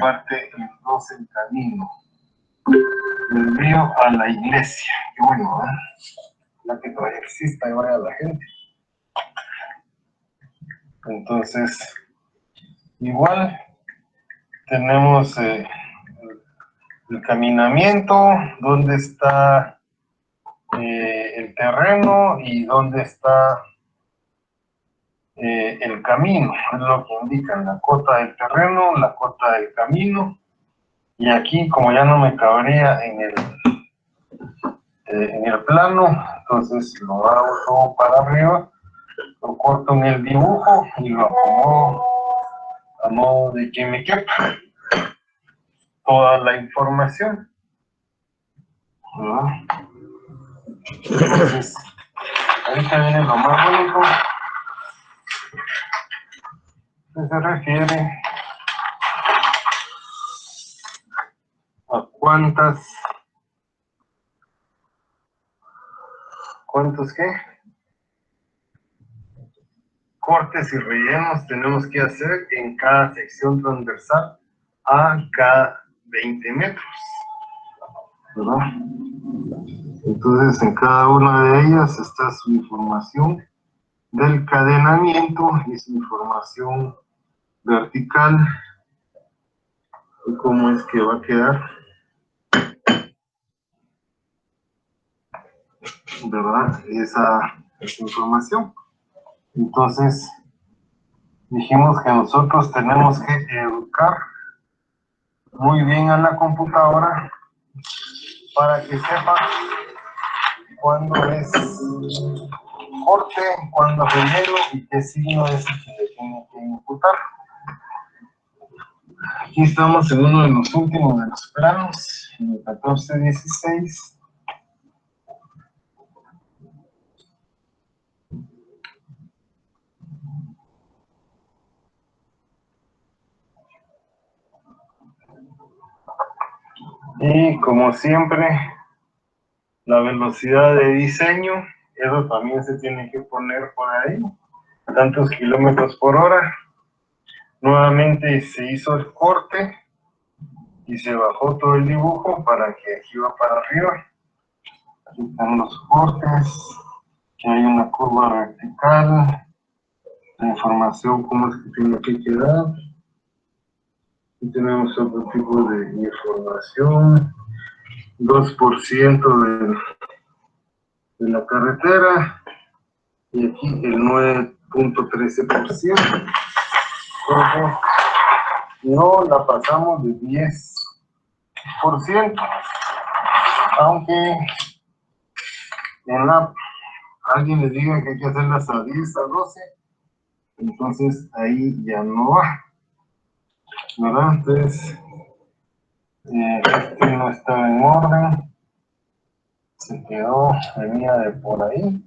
parte el 2 el camino. Me envío a la iglesia. Qué bueno, ¿eh? La que todavía exista y vaya la gente. Entonces, igual tenemos el caminamiento, dónde está el terreno y dónde está el camino. Es lo que indican la cota del terreno, la cota del camino. Y aquí, como ya no me cabría en el plano, entonces lo hago todo para arriba, lo corto en el dibujo y lo acomodo a modo de que me quepa toda la información. Entonces, ahorita viene lo más bonito, que se refiere a cuántos qué cortes y rellenos tenemos que hacer en cada sección transversal a cada 20 metros, ¿verdad? Entonces, en cada una de ellas está su información del cadenamiento y su información vertical y cómo es que va a quedar, ¿verdad? Esa información. Entonces, dijimos que nosotros tenemos que educar muy bien a la computadora para que sepa cuándo es corte, cuándo relleno y qué signo es el que le tiene que imputar. Aquí estamos en uno de los últimos de los planos, en el 1416. Y como siempre, la velocidad de diseño, eso también se tiene que poner por ahí, tantos kilómetros por hora. Nuevamente se hizo el corte y se bajó todo el dibujo para que aquí va para arriba. Aquí están los cortes, que hay una curva vertical, la información cómo es que tiene que quedar. Aquí tenemos otro tipo de información, 2% de la carretera, y aquí el 9.13%, porque no la pasamos de 10%, aunque en la alguien les diga que hay que hacerlas a 10, a 12, entonces ahí ya no va, ¿verdad? Entonces, este no estaba en orden, se quedó, venía de por ahí,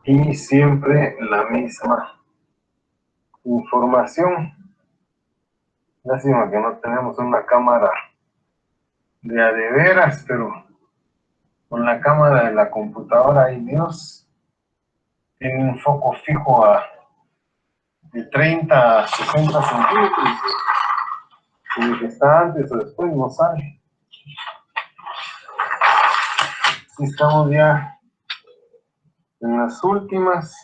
y siempre la misma información. Lástima que no tenemos una cámara de a de veras, pero con la cámara de la computadora, ay Dios, tiene un foco fijo de 30 a 60 centímetros. Y que está antes o después no sale. Aquí estamos ya en las últimas.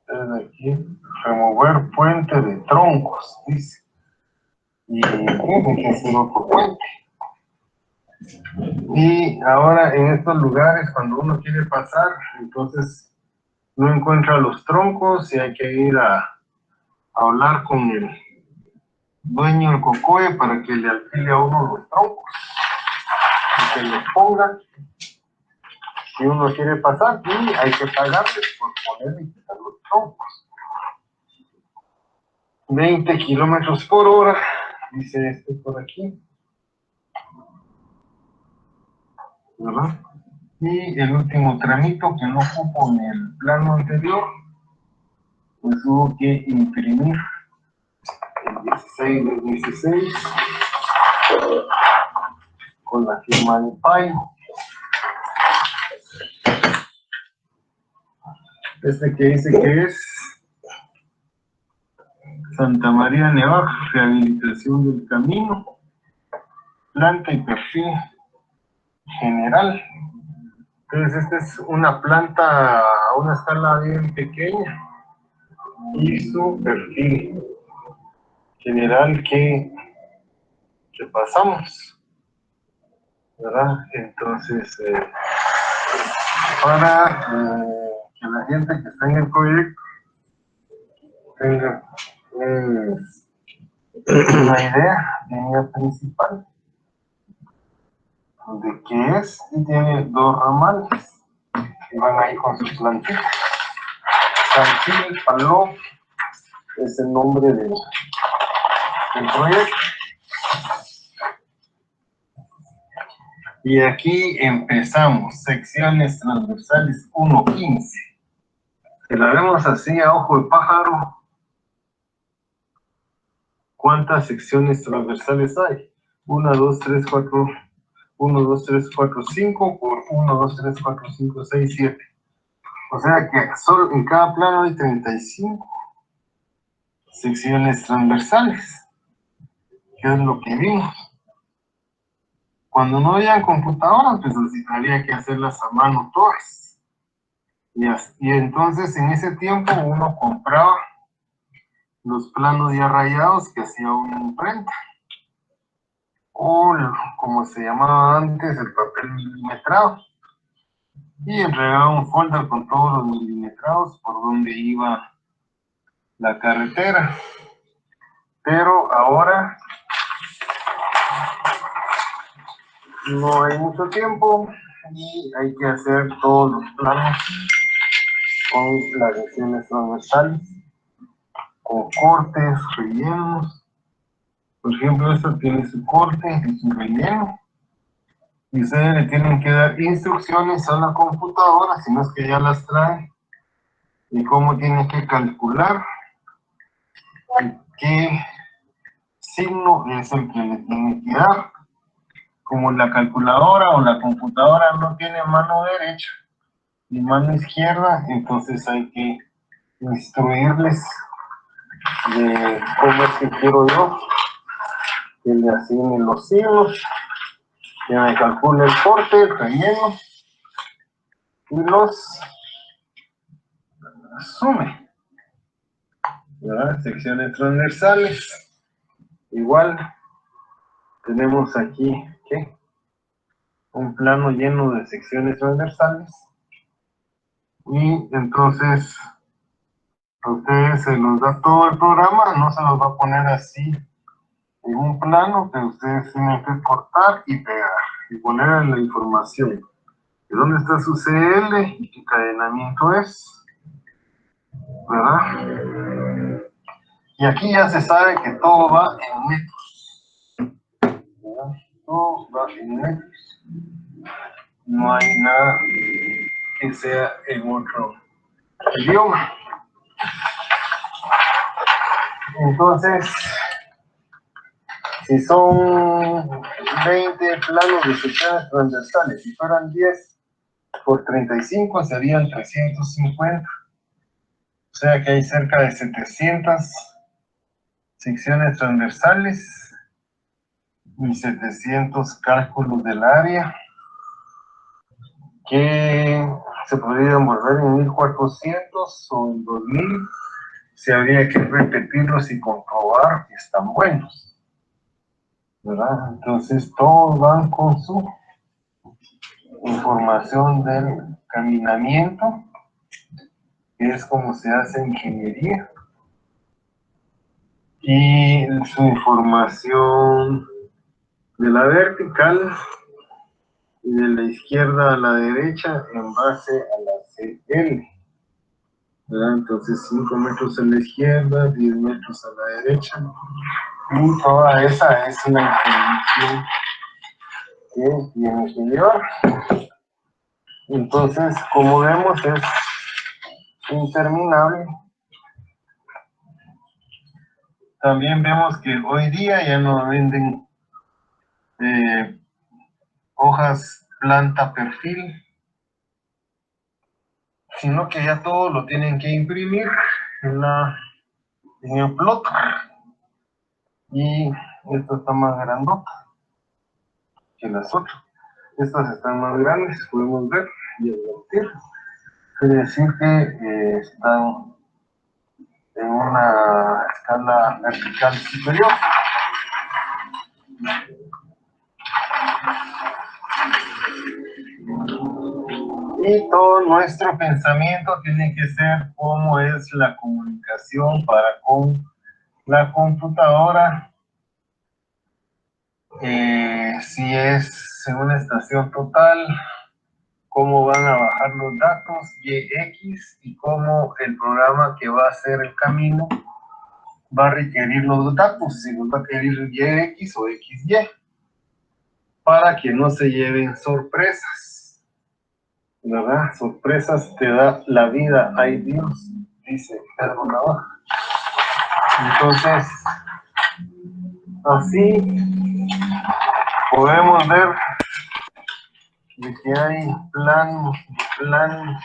Desde aquí, remover puente de troncos, dice. Y tiene que hacer otro puente. Y ahora en estos lugares, cuando uno quiere pasar, entonces no encuentra los troncos y hay que ir a hablar con el dueño del cocoe para que le alquile a uno los troncos y que los ponga si uno quiere pasar, y hay que pagarle por poner y quitar los troncos. 20 kilómetros por hora, dice este por aquí, ¿verdad? Y el último tramito que no ocupo en el plano anterior, pues hubo que imprimir el 16 del 16 con la firma de PAI. Este que dice que es Santa María Nevaja, rehabilitación del camino, planta y perfil general. Entonces esta es una planta a una escala bien pequeña y su perfil general que pasamos, ¿verdad? Entonces, para que la gente que está en el proyecto tenga una idea principal de qué es, y tiene dos ramales que van ahí con sus plantitas. San Gil Paló es el nombre del proyecto. Y aquí empezamos, secciones transversales 1.15. Si la vemos así a ojo de pájaro, ¿cuántas secciones transversales hay? 1, 2, 3, 4, 1, 2, 3, 4, 5 por 1, 2, 3, 4, 5, 6, 7. O sea que solo en cada plano hay 35 secciones transversales, que es lo que vimos. Cuando no había computadoras, pues así había que hacerlas a mano todas. Y entonces en ese tiempo uno compraba los planos ya rayados que hacía una imprenta, o como se llamaba antes, el papel milimetrado, y entregaba un folder con todos los milimetrados por donde iba la carretera. Pero ahora no hay mucho tiempo y hay que hacer todos los planos con las secciones transversales, con cortes, rellenos. Por ejemplo, esto tiene su corte y su relleno. Y ustedes le tienen que dar instrucciones a la computadora, si no es que ya las trae, y cómo tiene que calcular, y qué signo es el que le tiene que dar. Como la calculadora o la computadora no tiene mano derecha ni mano izquierda, entonces hay que instruirles de cómo es que quiero yo que le asignen los signos, que me calcule el corte, el relleno y los sume, ¿verdad? Secciones transversales. Igual tenemos aquí ¿qué? Un plano lleno de secciones transversales, y entonces a ustedes se los da todo el programa, no se los va a poner así en un plano, que ustedes tienen que cortar y pegar y poner la información de dónde está su CL y qué encadenamiento es, ¿verdad? Y aquí ya se sabe que todo va en metros, ¿verdad? Todo va en metros, no hay nada que sea en otro idioma. Entonces, si son 20 planos de secciones transversales, si fueran 10 por 35 serían 350. O sea que hay cerca de 700 secciones transversales y 700 cálculos del área que se podrían volver en 1400 o en 2000. Se habría que repetirlos y comprobar que están buenos, ¿verdad? Entonces todos van con su información del caminamiento, que es como se hace ingeniería, y su información de la vertical y de la izquierda a la derecha en base a la CL, ¿verdad? Entonces 5 metros a la izquierda, 10 metros a la derecha, y toda esa es una información que tiene que llevar. Entonces, como vemos, es interminable. También vemos que hoy día ya no venden hojas planta perfil, sino que ya todo lo tienen que imprimir en la en el plot. Y esta está más grandota que las otras. Estas están más grandes, podemos ver y advertir. Quiere decir que están en una escala vertical superior. Y todo nuestro pensamiento tiene que ser cómo es la comunicación para con la computadora. Si es en una estación total, cómo van a bajar los datos YX y cómo el programa que va a hacer el camino va a requerir los datos, si nos va a requerir YX o XY, para que no se lleven sorpresas, ¿verdad? Sorpresas te da la vida, ay Dios, dice Pedro Navaja. Entonces, así podemos ver de que hay plan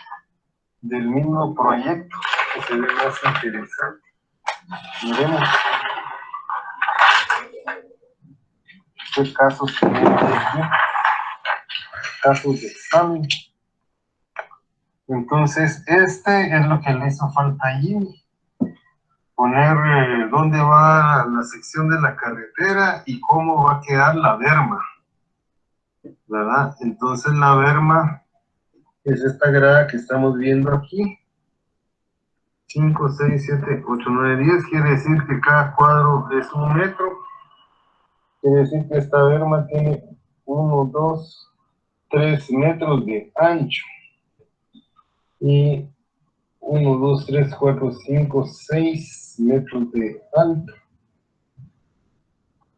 del mismo proyecto que se ve más interesante. Miremos qué casos tenemos aquí, casos de examen. Entonces, este es lo que le hizo falta a Jimmy. Poner dónde va la sección de la carretera y cómo va a quedar la berma, ¿verdad? Entonces la berma es esta grada que estamos viendo aquí. 5, 6, 7, 8, 9, 10. Quiere decir que cada cuadro es 1 metro. Quiere decir que esta berma tiene 1, 2, 3 metros de ancho. Y 1, 2, 3, 4, 5, 6 metros de alto.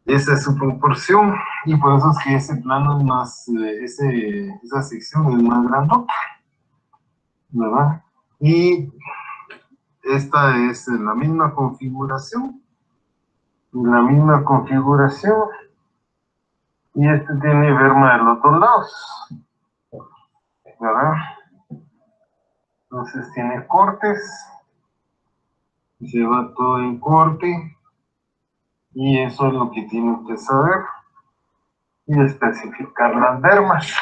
Esa es su proporción. Y por eso es que ese plano es más, esa sección es más grandota, ¿verdad? Y esta es la misma configuración. La misma configuración. Y este tiene berma de los dos lados, ¿verdad? Entonces tiene cortes. Se va todo en corte. Y eso es lo que tiene que saber. Y especificar las bermas.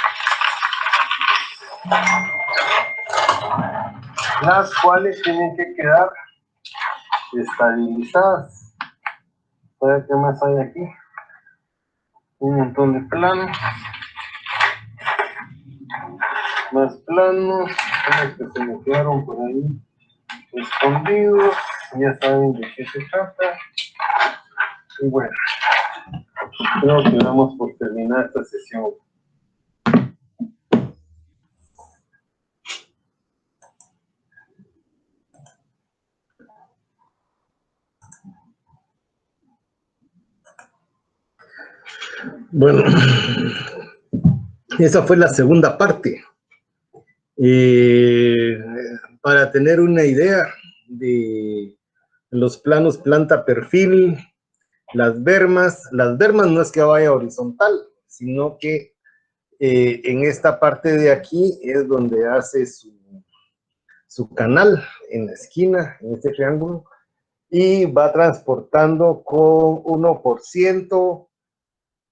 Las cuales tienen que quedar estabilizadas. ¿Sabe qué más hay aquí? Un montón de planos. Más planos. Unos que se me quedaron por ahí escondidos. Ya saben de qué se trata. Y bueno, creo que damos por terminar esta sesión. Bueno, esa fue la segunda parte. Para tener una idea de los planos planta perfil, las bermas no es que vaya horizontal, sino que en esta parte de aquí es donde hace su canal en la esquina, en este triángulo, y va transportando con 1%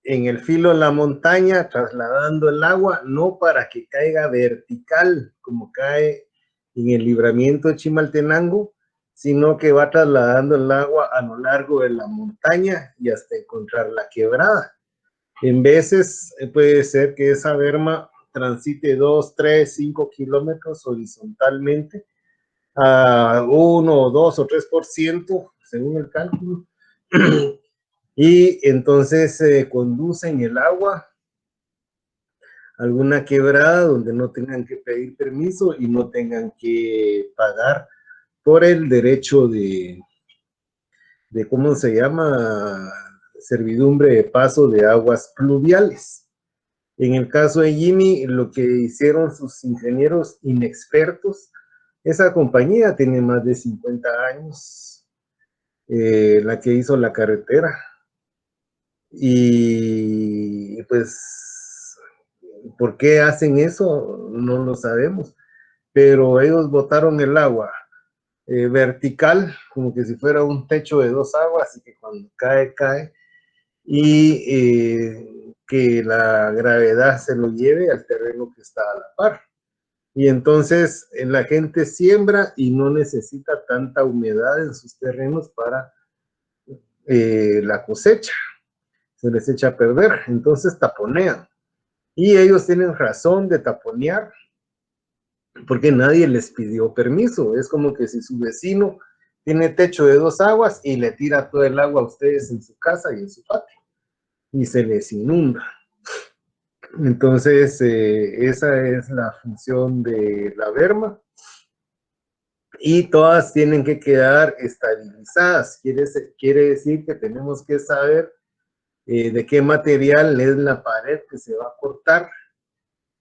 en el filo de la montaña, trasladando el agua, no para que caiga vertical, como cae en el libramiento de Chimaltenango, sino que va trasladando el agua a lo largo de la montaña y hasta encontrar la quebrada. En veces puede ser que esa berma transite 2, 3, 5 kilómetros horizontalmente a 1, 2 o 3%, según el cálculo. Y entonces conducen el agua a alguna quebrada donde no tengan que pedir permiso y no tengan que pagar por el derecho de ¿cómo se llama? Servidumbre de paso de aguas pluviales. En el caso de Jimmy, lo que hicieron sus ingenieros inexpertos, esa compañía tiene más de 50 años, la que hizo la carretera. Y pues, ¿por qué hacen eso? No lo sabemos. Pero ellos botaron el agua vertical, como que si fuera un techo de dos aguas, y que cuando cae, cae, y que la gravedad se lo lleve al terreno que está a la par. Y entonces la gente siembra y no necesita tanta humedad en sus terrenos para la cosecha. Se les echa a perder, entonces taponean. Y ellos tienen razón de taponear porque nadie les pidió permiso. Es como que si su vecino tiene techo de dos aguas y le tira todo el agua a ustedes en su casa y en su patio y se les inunda. Entonces, esa es la función de la berma y todas tienen que quedar estabilizadas. Quiere decir que tenemos que saber de qué material es la pared que se va a cortar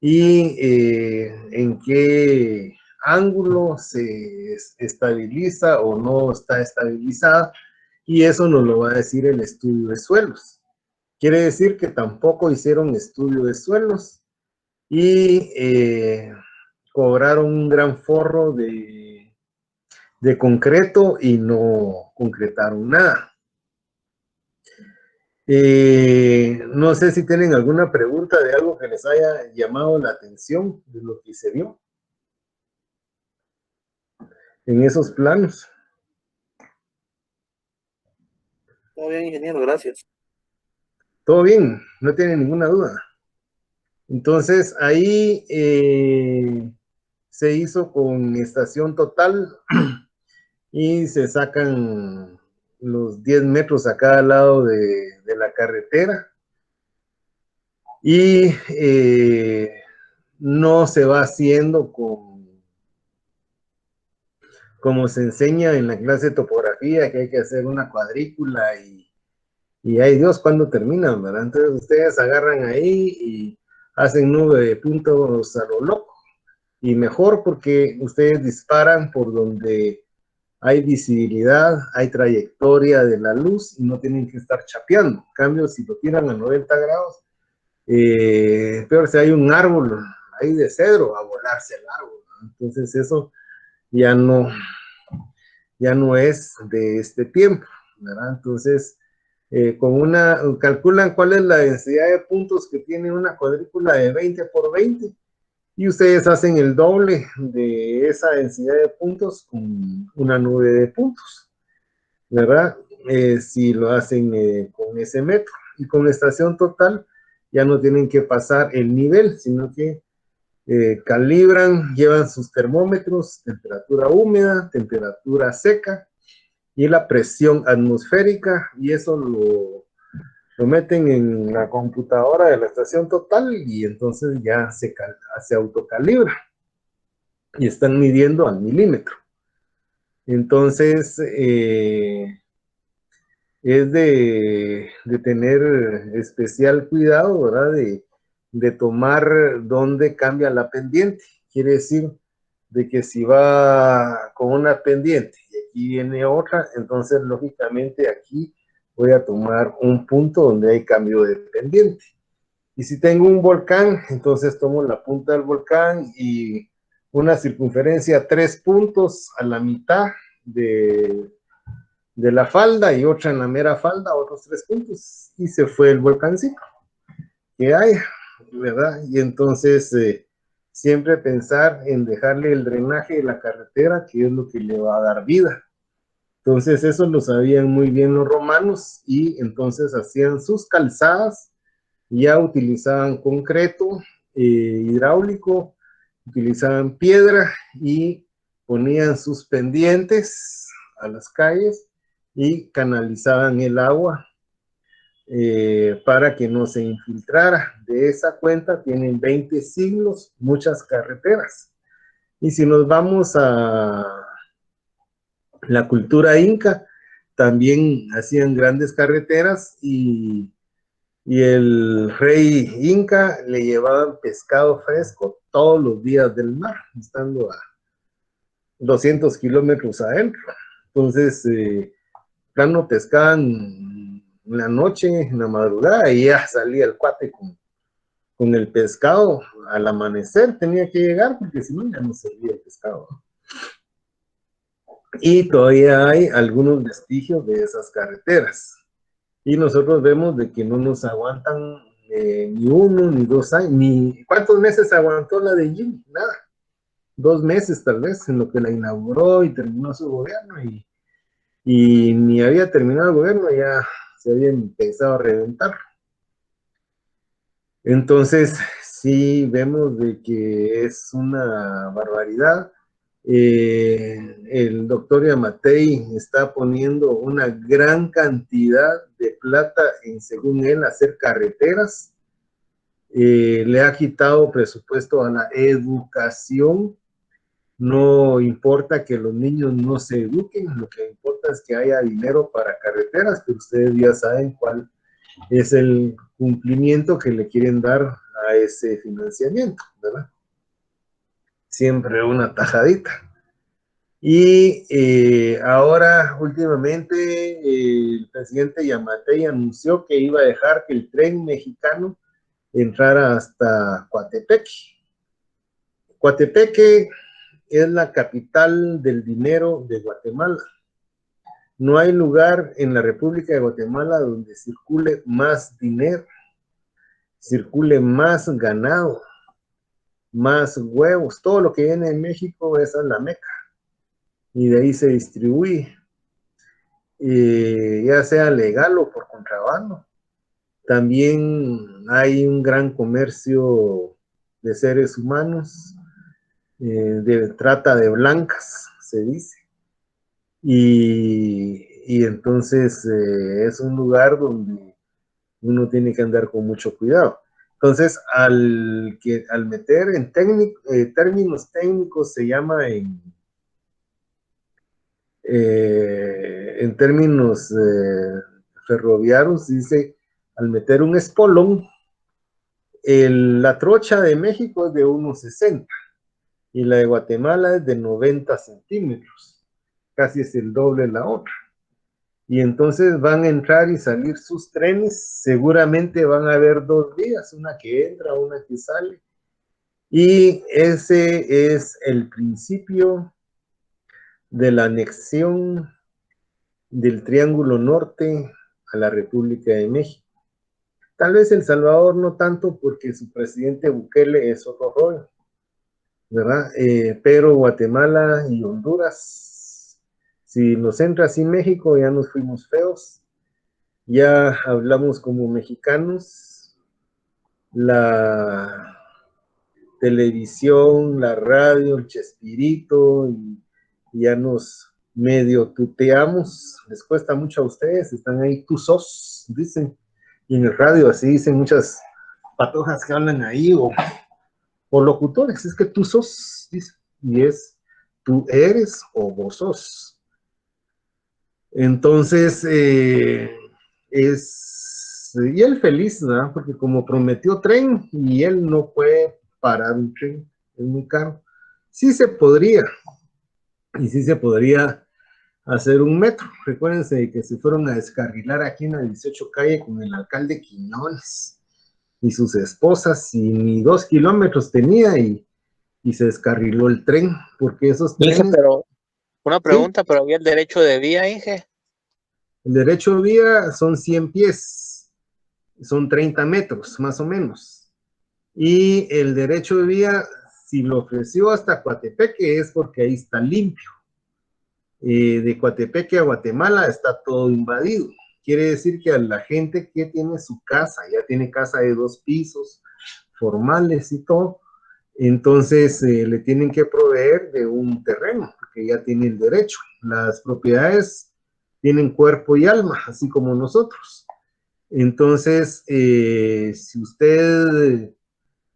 y en qué ángulo se estabiliza o no está estabilizada, y eso nos lo va a decir el estudio de suelos. Quiere decir que tampoco hicieron estudio de suelos y cobraron un gran forro de concreto y no concretaron nada. No sé si tienen alguna pregunta de algo que les haya llamado la atención de lo que se vio en esos planos. Todo bien, ingeniero, gracias. Todo bien, no tienen ninguna duda. Entonces ahí se hizo con estación total y se sacan los 10 metros a cada lado de la carretera y no se va haciendo como se enseña en la clase de topografía, que hay que hacer una cuadrícula y ay Dios, ¿cuándo terminan, verdad? Entonces ustedes agarran ahí y hacen nube de puntos a lo loco, y mejor porque ustedes disparan por donde hay visibilidad, hay trayectoria de la luz y no tienen que estar chapeando. En cambio, si lo tiran a 90 grados, peor si hay un árbol ahí de cedro, a volarse el árbol, ¿no? Entonces eso ya no es de este tiempo, ¿verdad? Entonces, calculan cuál es la densidad de puntos que tiene una cuadrícula de 20 por 20 y ustedes hacen el doble de esa densidad de puntos con una nube de puntos, ¿verdad? Si lo hacen con ese método. Y con la estación total ya no tienen que pasar el nivel, sino que calibran, llevan sus termómetros, temperatura húmeda, temperatura seca y la presión atmosférica, y eso lo meten en la computadora de la estación total y entonces ya se autocalibra y están midiendo al milímetro. Entonces, es de tener especial cuidado, ¿verdad? De tomar dónde cambia la pendiente. Quiere decir de que si va con una pendiente y aquí viene otra, entonces lógicamente aquí voy a tomar un punto donde hay cambio de pendiente. Y si tengo un volcán, entonces tomo la punta del volcán y una circunferencia 3 puntos a la mitad de la falda y otra en la mera falda, otros 3 puntos, y se fue el volcancito que hay, ¿verdad? Y entonces siempre pensar en dejarle el drenaje de la carretera, que es lo que le va a dar vida. Entonces eso lo sabían muy bien los romanos y entonces hacían sus calzadas, ya utilizaban concreto hidráulico, utilizaban piedra y ponían sus pendientes a las calles y canalizaban el agua para que no se infiltrara. De esa cuenta tienen 20 siglos muchas carreteras. Y si nos vamos a la cultura inca, también hacían grandes carreteras y el rey inca le llevaban pescado fresco todos los días del mar, estando a 200 kilómetros adentro. Entonces, plano pescaban en la noche, en la madrugada, y ya salía el cuate con el pescado al amanecer, tenía que llegar, porque si no ya no servía el pescado. y todavía hay algunos vestigios de esas carreteras. Y nosotros vemos de que no nos aguantan ni 1 ni 2 años, ni cuántos meses aguantó la de Jimmy, nada, 2 meses tal vez en lo que la inauguró y terminó su gobierno, y ni había terminado el gobierno, ya se habían pensado reventar. Entonces, sí vemos de que es una barbaridad. El doctor Yamatei está poniendo una gran cantidad de plata en, según él, hacer carreteras. Le ha quitado presupuesto a la educación. No importa que los niños no se eduquen, lo que importa es que haya dinero para carreteras, pero ustedes ya saben cuál es el cumplimiento que le quieren dar a ese financiamiento, ¿verdad? Siempre una tajadita. Y ahora, últimamente, el presidente Yamatei anunció que iba a dejar que el tren mexicano entrara hasta Coatepeque. Coatepeque es la capital del dinero de Guatemala. No hay lugar en la República de Guatemala donde circule más dinero, circule más ganado, más huevos. Todo lo que viene de México es a la Meca y de ahí se distribuye, ya sea legal o por contrabando. También hay un gran comercio de seres humanos, de trata de blancas, se dice. Y entonces es un lugar donde uno tiene que andar con mucho cuidado. Entonces, al meter en términos técnicos, se llama en términos ferroviarios, dice, al meter un espolón, la trocha de México es de 1,60 y la de Guatemala es de 90 centímetros, casi es el doble de la otra. Y entonces van a entrar y salir sus trenes, seguramente van a haber 2 vías, una que entra, una que sale, y ese es el principio de la anexión del Triángulo Norte a la República de México. Tal vez El Salvador no tanto porque su presidente Bukele es otro rollo, ¿verdad? Pero Guatemala y Honduras, si nos entra así México, ya nos fuimos feos. Ya hablamos como mexicanos, la televisión, la radio, el Chespirito, y ya nos medio tuteamos, les cuesta mucho a ustedes, están ahí, tú sos, dicen, y en el radio así dicen muchas patojas que hablan ahí, o locutores, es que tú sos, dicen, y es tú eres o vos sos. Entonces, y él feliz, ¿verdad? Porque como prometió tren y él no puede parar un tren, es muy caro. Sí se podría, y sí se podría hacer un metro. Recuérdense que se fueron a descarrilar aquí en la 18 calle con el alcalde Quiñones y sus esposas, y ni 2 kilómetros tenía, y se descarriló el tren, porque esos Inge, trenes, pero una ¿sí? pregunta, pero había el derecho de vía, Inge. El derecho de vía son 100 pies, son 30 metros más o menos. Y el derecho de vía, si lo ofreció hasta Coatepeque, es porque ahí está limpio. De Coatepeque a Guatemala está todo invadido. Quiere decir que a la gente que tiene su casa, ya tiene casa de 2 pisos, formales y todo, entonces le tienen que proveer de un terreno, porque ya tiene el derecho. Las propiedades tienen cuerpo y alma, así como nosotros. Entonces, si usted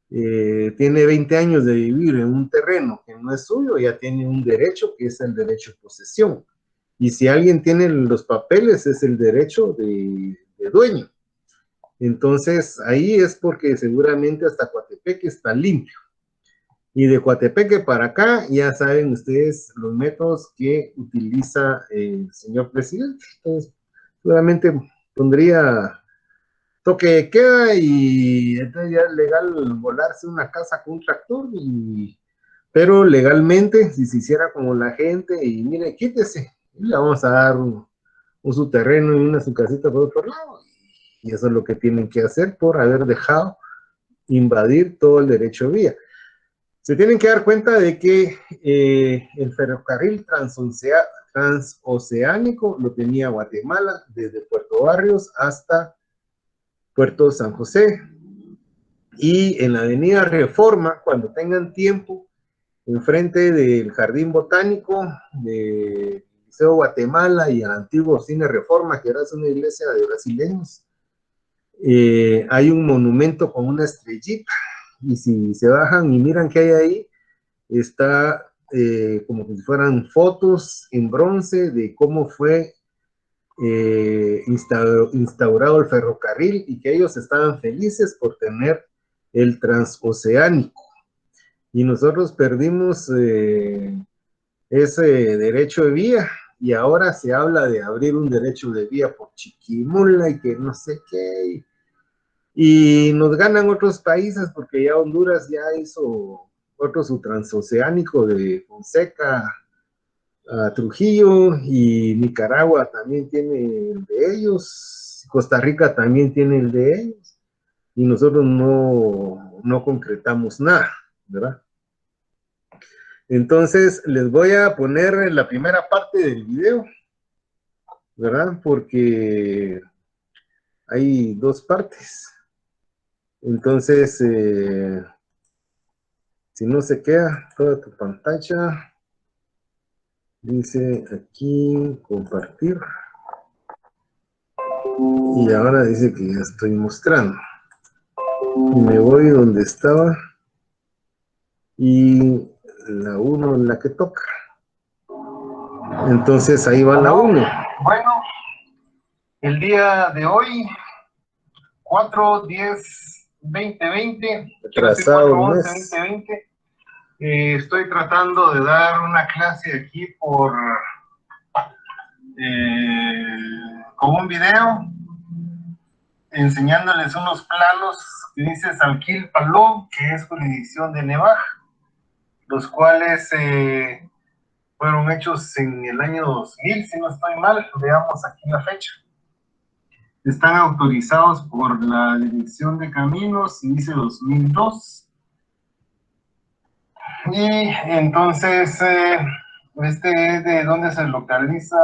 tiene 20 años de vivir en un terreno que no es suyo, ya tiene un derecho que es el derecho de posesión. Y si alguien tiene los papeles, es el derecho de dueño. Entonces, ahí es porque seguramente hasta Coatepeque está limpio. Y de Coatepeque para acá, ya saben ustedes los métodos que utiliza el señor presidente. Entonces, seguramente pondría toque de queda y entonces ya es legal volarse una casa con un tractor, Pero legalmente, si se hiciera como la gente, y mire, quítese, y le vamos a dar su terreno y su casita por otro lado. Y eso es lo que tienen que hacer por haber dejado invadir todo el derecho de vía. Se tienen que dar cuenta de que el ferrocarril transoceánico lo tenía Guatemala, desde Puerto Barrios hasta Puerto San José. Y en la avenida Reforma, cuando tengan tiempo, enfrente del Jardín Botánico del Liceo Guatemala y al antiguo Cine Reforma, que era una iglesia de brasileños, hay un monumento con una estrellita. Y si se bajan y miran qué hay ahí, está como si fueran fotos en bronce de cómo fue instaurado el ferrocarril y que ellos estaban felices por tener el transoceánico. Y nosotros perdimos ese derecho de vía y ahora se habla de abrir un derecho de vía por Chiquimula y que no sé qué. Y nos ganan otros países porque ya Honduras ya hizo otro su transoceánico de Fonseca a Trujillo, y Nicaragua también tiene el de ellos, Costa Rica también tiene el de ellos, y nosotros no concretamos nada, ¿verdad? Entonces les voy a poner la primera parte del video, ¿verdad? Porque hay dos partes. Entonces, si no se queda toda tu pantalla, dice aquí compartir. Y ahora dice que ya estoy mostrando. Y me voy donde estaba. Y la 1 es la que toca. Entonces ahí va la 1. Bueno, el día de hoy, 4/10/2020, Atrasado un mes. 4/11/2020, estoy tratando de dar una clase aquí con un video enseñándoles unos planos que dice Salquil-Paló, que es jurisdicción de Nevaj, los cuales fueron hechos en el año 2000, si no estoy mal. Veamos aquí la fecha. Están autorizados por la Dirección de Caminos y dice 2002. Y entonces, este es de donde se localiza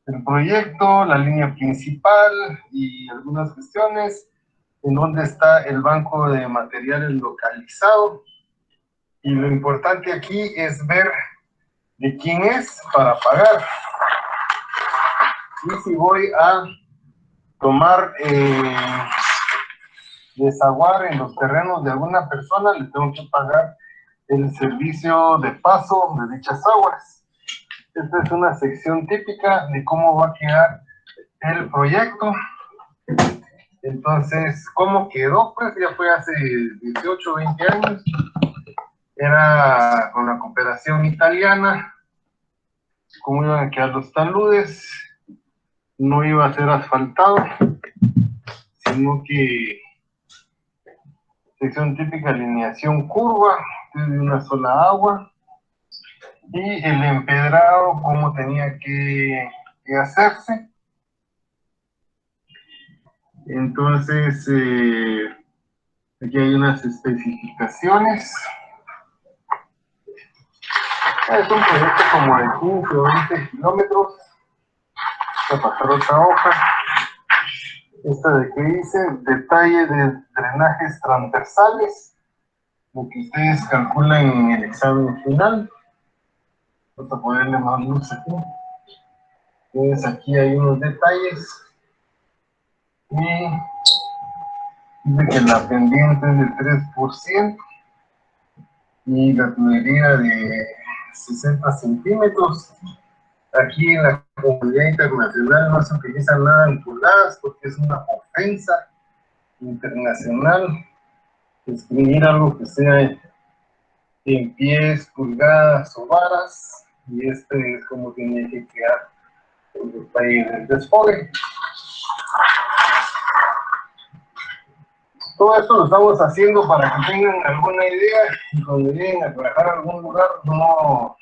el proyecto, la línea principal y algunas cuestiones, en donde está el banco de materiales localizado. Y lo importante aquí es ver de quién es para pagar. Y si voy a tomar desaguar en los terrenos de alguna persona, le tengo que pagar el servicio de paso de dichas aguas. Esta es una sección típica de cómo va a quedar el proyecto. Entonces, ¿cómo quedó? Pues ya fue hace 18 o 20 años. Era con la cooperación italiana. Cómo iban a quedar los taludes. No iba a ser asfaltado, sino que sección típica, alineación curva, de una sola agua. Y el empedrado, cómo tenía que hacerse. Entonces, aquí hay unas especificaciones. Es un proyecto como de 15 o 20 kilómetros. Voy a pasar otra hoja. Esta de que dice detalle de drenajes transversales, lo que ustedes calculan en el examen final. Vamos a ponerle más luz aquí. Entonces aquí hay unos detalles. Y dice que la pendiente es del 3% y la tubería de 60 centímetros. Aquí en la comunidad internacional no se utiliza nada en pulgadas porque es una ofensa internacional escribir algo que sea en pies, pulgadas o varas, y este es como tiene que quedar el detalle del desfogue. Todo esto lo estamos haciendo para que tengan alguna idea y cuando lleguen a trabajar a algún lugar no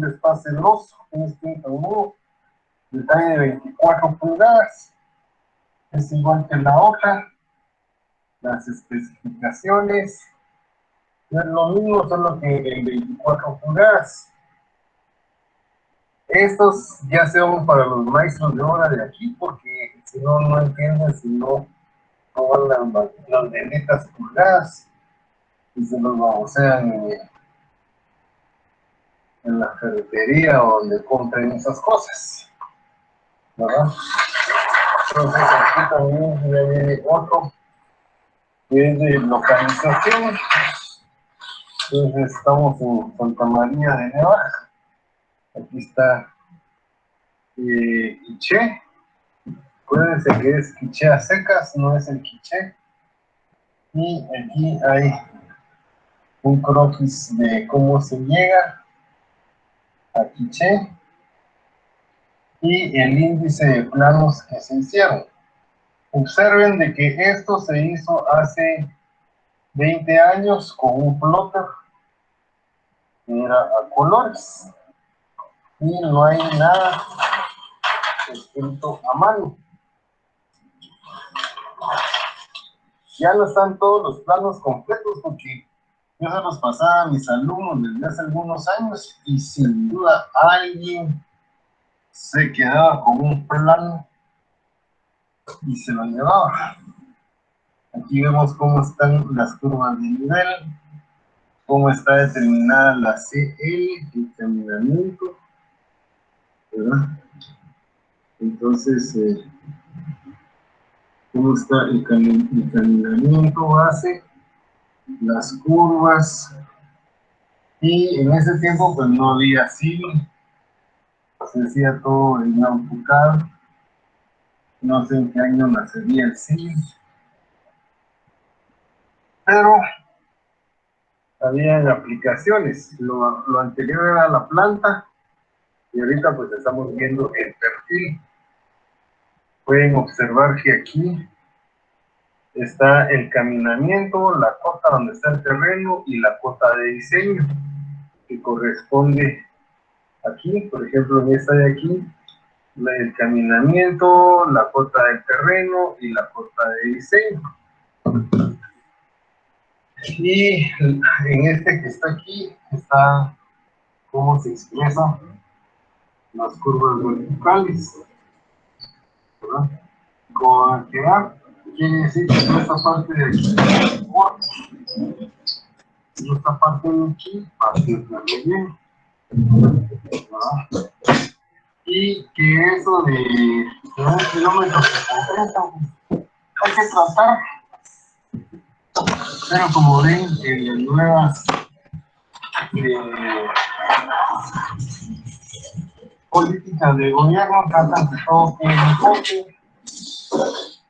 les pase el oso. Un detalle de 24 pulgadas. Es igual que la hoja. Las especificaciones. Es lo mismo, solo que en 24 pulgadas. Estos ya son para los maestros de obra de aquí, porque si no, no entienden, si no van las benditas pulgadas y se los babosean en la ferretería o donde compren esas cosas, ¿verdad? Entonces aquí también ya viene otro que es de localización. Entonces estamos en Santa María de Nevaja. Aquí está quiché. Acuérdense que es quiché a secas, no es el quiché. Y aquí hay un croquis de cómo se llega a quiché y el índice de planos que se hicieron. Observen de que esto se hizo hace 20 años con un plotter que era a colores y no hay nada escrito a mano. Ya no están todos los planos completos porque yo se los pasaba a mis alumnos desde hace algunos años y sin duda alguien se quedaba con un plano y se lo llevaba. Aquí vemos cómo están las curvas de nivel, cómo está determinada la CL, el caminamiento, ¿verdad? Entonces, cómo está el caminamiento base, las curvas, y en ese tiempo pues no había civil, se hacía todo en AutoCAD, no sé en qué año nacería el civil, pero había aplicaciones. Lo anterior era la planta y ahorita pues estamos viendo el perfil. Pueden observar que aquí está el caminamiento, la cota donde está el terreno y la cota de diseño que corresponde aquí, por ejemplo en esta de aquí, el caminamiento, la cota del terreno y la cota de diseño. Y en este que está aquí está cómo se expresan las curvas verticales, ¿verdad? Con quedar quiere decir que toda esta parte de aquí y esta parte de aquí va a ser de relleno, ¿verdad? Y que eso de 1 kilómetro por hay que tratar, pero como ven en las nuevas políticas de gobierno tratan que todo quede en enfoque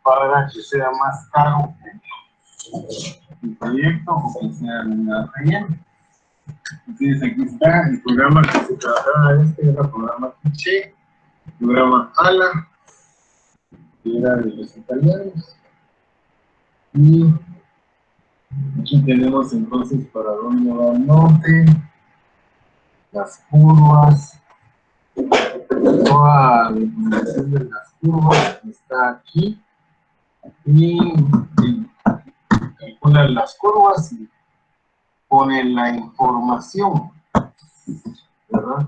para que sea más caro el proyecto o que sea una relleno. Entonces aquí está el programa que se trabajaba era el programa Quiché, el programa ALA, que era de los italianos. Y aquí tenemos entonces para dónde va el norte, las curvas, toda la información de las curvas está aquí y calculan las curvas y ponen la información, ¿verdad?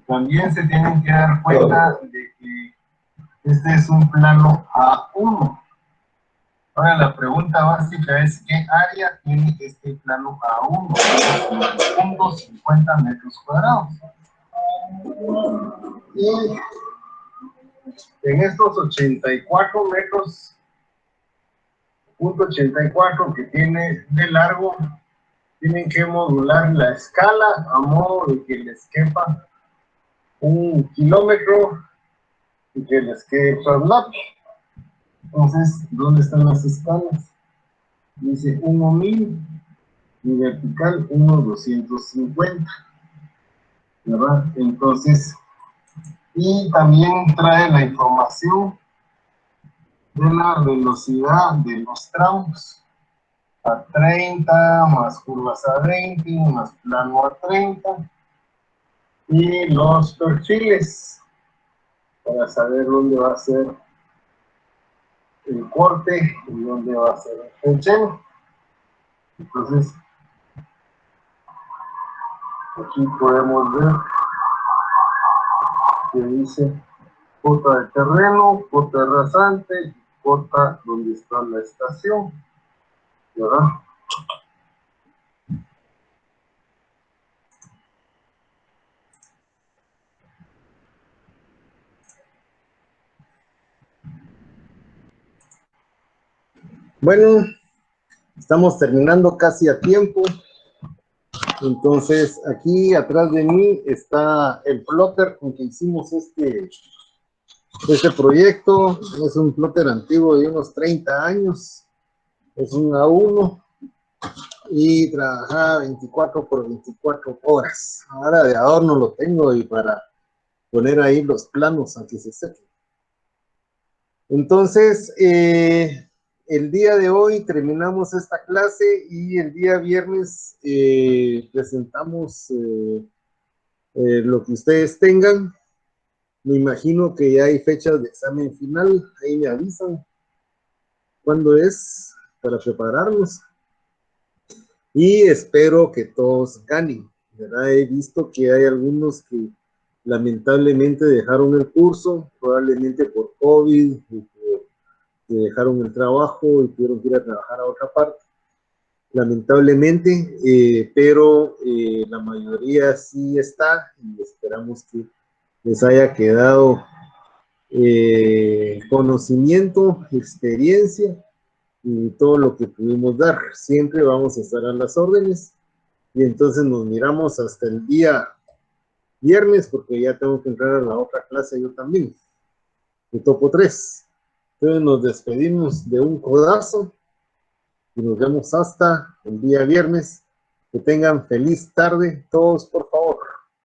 También se tienen que dar cuenta de que este es un plano A1. Ahora la pregunta básica es ¿qué área tiene este plano A1? 50 metros cuadrados. Y en estos 84 metros, punto 84 que tiene de largo, tienen que modular la escala a modo de que les quepa 1 kilómetro y que les quede traslape. Entonces, ¿dónde están las escalas? Dice 1.000 y vertical 1.250, ¿verdad? Entonces, y también trae la información de la velocidad de los tramos. a 30, más curvas a 20, más plano a 30. Y los perfiles, para saber dónde va a ser el corte y dónde va a ser el fechero. Entonces, aquí podemos ver que dice cota de terreno, cota de rasante, cota donde está la estación, ¿verdad? Bueno, estamos terminando casi a tiempo. Entonces, aquí atrás de mí está el plotter con que hicimos este proyecto. Es un plotter antiguo de unos 30 años. Es un A1 y trabajaba 24 por 24 horas. Ahora de adorno lo tengo y para poner ahí los planos a que se sequen. Entonces, el día de hoy terminamos esta clase y el día viernes presentamos lo que ustedes tengan. Me imagino que ya hay fechas de examen final, ahí me avisan cuándo es para prepararnos. Y espero que todos ganen, ¿verdad? He visto que hay algunos que lamentablemente dejaron el curso, probablemente por COVID, que dejaron el trabajo y tuvieron que ir a trabajar a otra parte, lamentablemente, pero la mayoría sí está y esperamos que les haya quedado conocimiento, experiencia y todo lo que pudimos dar. Siempre vamos a estar a las órdenes y entonces nos miramos hasta el día viernes porque ya tengo que entrar a la otra clase yo también, de topo 3. Entonces nos despedimos de un codazo y nos vemos hasta el día viernes. Que tengan feliz tarde todos, por favor.